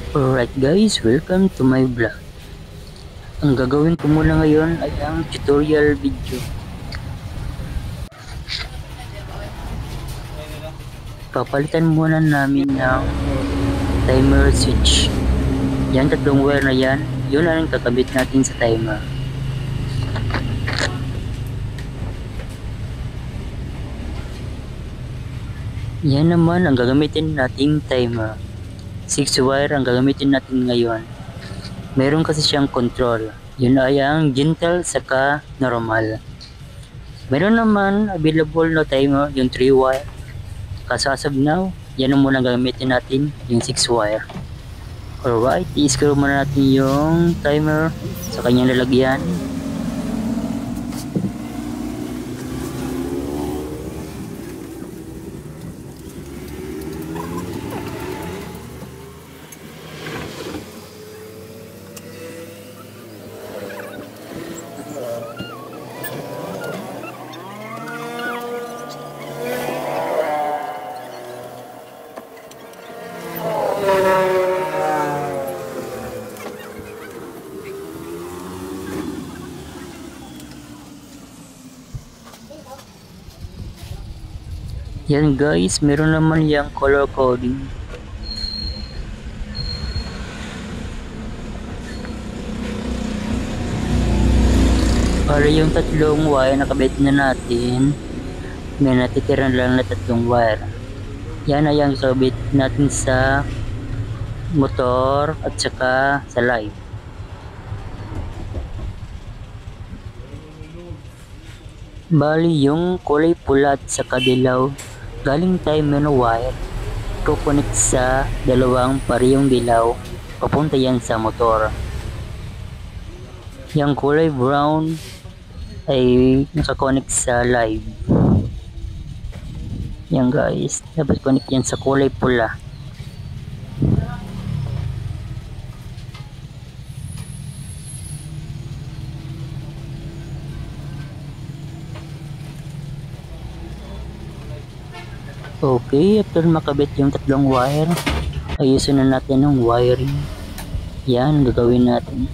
Alright guys, welcome to my vlog. Ang gagawin ko muna ngayon ay ang tutorial video. Papalitan muna namin ng timer switch. Yan, tatlong wire na yan, yun ang kakabit natin sa timer. Yan naman ang gagamitin nating timer. 6 wire ang gagamitin natin ngayon. Meron kasi siyang control. Yun ay ang gentle saka normal. Meron naman available na timer yung 3 wire. Kaso as of now, yan ang muna gagamitin natin, yung 6 wire. Alright, i-screw muna natin yung timer sa kanyang lalagyan. Yan guys, meron naman yung color coding. Para yung tatlong wire nakabit na natin, may natitira lang na tatlong wire. Yan ay ang sabit natin sa motor at saka sa live. Bali yung kulay pula at saka dilaw galing timer na wire, kukonek sa dalawang parehong dilaw, papunta yan sa motor. Yung kulay brown ay nakakonek sa live. Yan guys, dapat connect yan sa kulay pula. Okay, after makabit yung tatlong wire, ayusin na natin ang wiring. Yan, gagawin natin.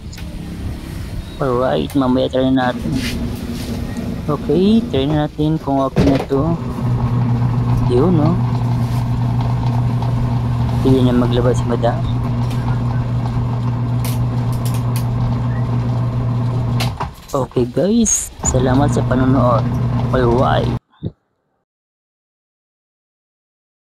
Alright, mamaya try na natin. Okay, try na natin kung okay na to. Yun, no? Hindi na maglabas si madam. Okay guys, salamat sa panonood. Alright.